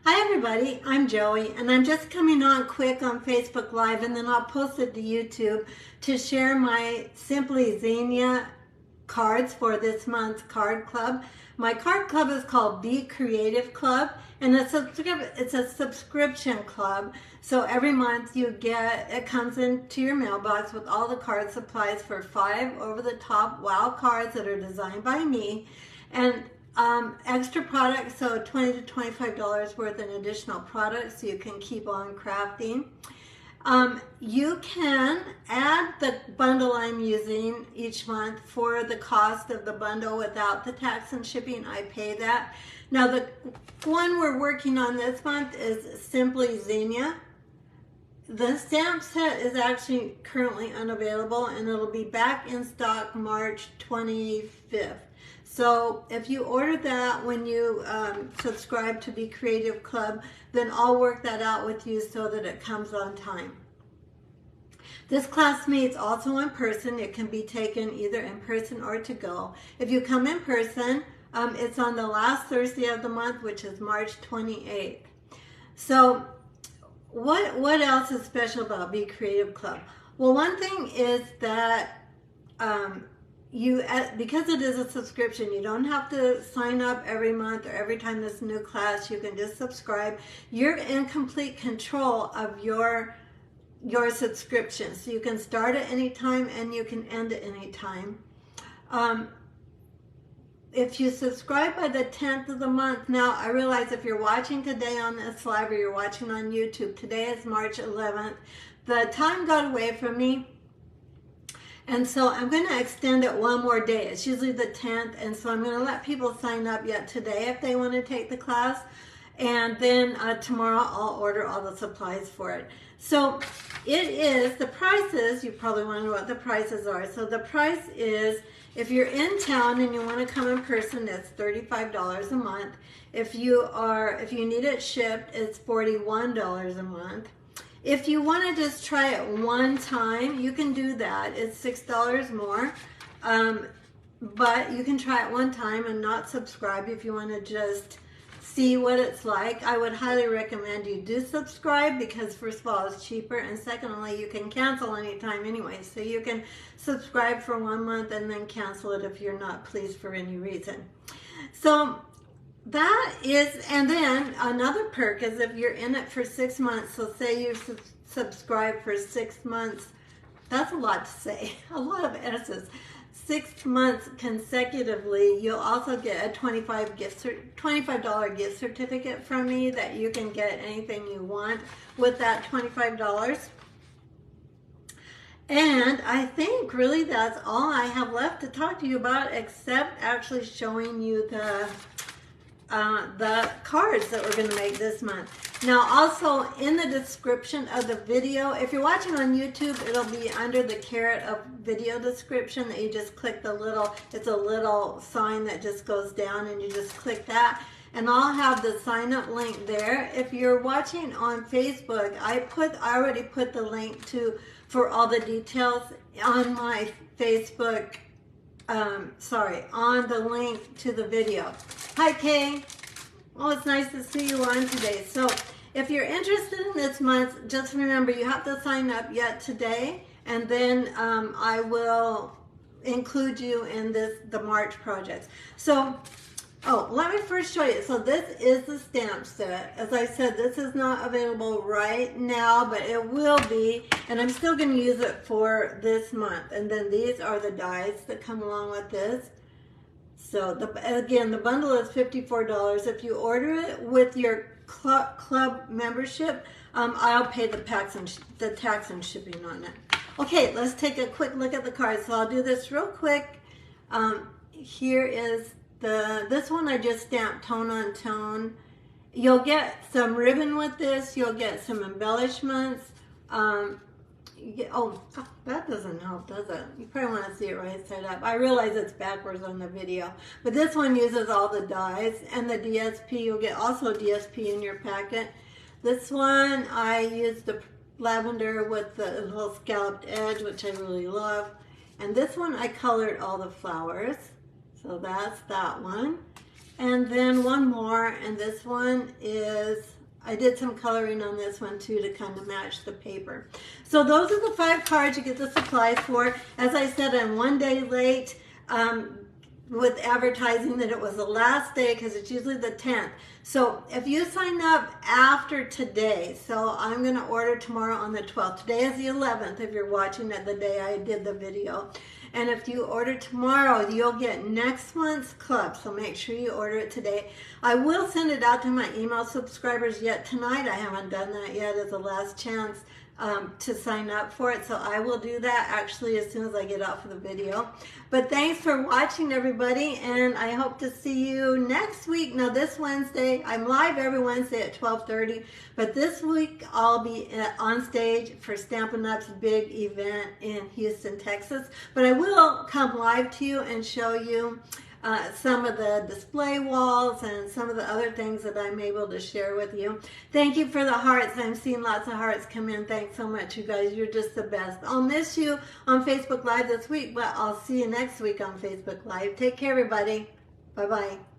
Hi everybody, I'm Joey and I'm just coming on quick on Facebook Live and then I'll post it to YouTube to share my Simply Zinnia cards for this month's card club. My card club is called Be Creative Club and it's a subscription club. So every month it comes into your mailbox with all the card supplies for 5 over-the-top wow cards that are designed by me. And extra products, so $20 to $25 worth in additional products so you can keep on crafting. You can add the bundle I'm using each month for the cost of the bundle without the tax and shipping. I pay that. Now the one we're working on this month is Simply Zinnia. The stamp set is actually currently unavailable and it'll be back in stock March 25th. So if you order that when you subscribe to Be Creative Club, then I'll work that out with you so that it comes on time. This class meets also in person. It can be taken either in person or to go. If you come in person, it's on the last Thursday of the month, which is March 28th. So what else is special about Be Creative Club? Well, one thing is that because it is a subscription, you don't have to sign up every month or every time there's a new class. You can just subscribe. You're in complete control of your subscription. So you can start at any time and you can end at any time. If you subscribe by the 10th of the month, now I realize if you're watching today on this live or you're watching on YouTube, today is March 11th. The time got away from me. And so I'm going to extend it one more day. It's usually the 10th, and so I'm going to let people sign up yet today if they want to take the class. And then tomorrow I'll order all the supplies for it. So the prices, you probably want to know what the prices are. So the price is, if you're in town and you want to come in person, it's $35 a month. If you need it shipped, it's $41 a month. If you want to just try it one time, you can do that. It's $6 more, but you can try it one time and not subscribe if you want to just see what it's like. I would highly recommend you do subscribe because first of all, it's cheaper, and secondly, you can cancel anytime anyway. So you can subscribe for 1 month and then cancel it if you're not pleased for any reason. So that is, and then another perk is if you're in it for 6 months, so say you subscribe for 6 months, that's a lot to say, a lot of S's. 6 months consecutively, you'll also get a $25 gift certificate from me that you can get anything you want with that $25. And I think really that's all I have left to talk to you about, except actually showing you the cards that we're going to make this month. Now also in the description of the video, if you're watching on YouTube, it'll be under the caret of video description that you just click it's a little sign that just goes down and you just click that. And I'll have the sign up link there. If you're watching on Facebook, I already put the link for all the details on my Facebook on the link to the video. Hi, Kay. Oh, it's nice to see you on today. So if you're interested in this month, just remember you have to sign up yet today, and then I will include you in the March projects. So, let me first show you. So this is the stamp set. As I said, this is not available right now, but it will be, and I'm still going to use it for this month. And then these are the dies that come along with this. So again, the bundle is $54. If you order it with your club membership, I'll pay the tax and shipping on it. Okay, let's take a quick look at the cards. So I'll do this real quick. Here is this one I just stamped tone on tone. You'll get some ribbon with this. You'll get some embellishments. That doesn't help, does it? You probably want to see it right side up. I realize it's backwards on the video, but this one uses all the dies and the DSP. You'll get also DSP in your packet. This one I used the lavender with the little scalloped edge, which I really love. And this one I colored all the flowers. So that's that one. And then one more, and this one is, I did some coloring on this one too to kind of match the paper. So those are the 5 cards you get the supplies for. As I said, I'm 1 day late with advertising that it was the last day because it's usually the 10th. So if you sign up after today, so I'm going to order tomorrow on the 12th. Today is the 11th if you're watching it the day I did the video. And if you order tomorrow, you'll get next month's club. So make sure you order it today. I will send it out to my email subscribers yet tonight. I haven't done that yet as the last chance to sign up for it. So I will do that actually as soon as I get off of the video. But thanks for watching, everybody. And I hope to see you next week. Now this Wednesday, I'm live every Wednesday at 12:30. But this week I'll be on stage for Stampin' Up's big event in Houston, Texas. But I will come live to you and show you some of the display walls and some of the other things that I'm able to share with you. Thank you for the hearts. I'm seeing lots of hearts come in. Thanks so much, you guys. You're just the best. I'll miss you on Facebook Live this week, but I'll see you next week on Facebook Live. Take care, everybody. Bye-bye.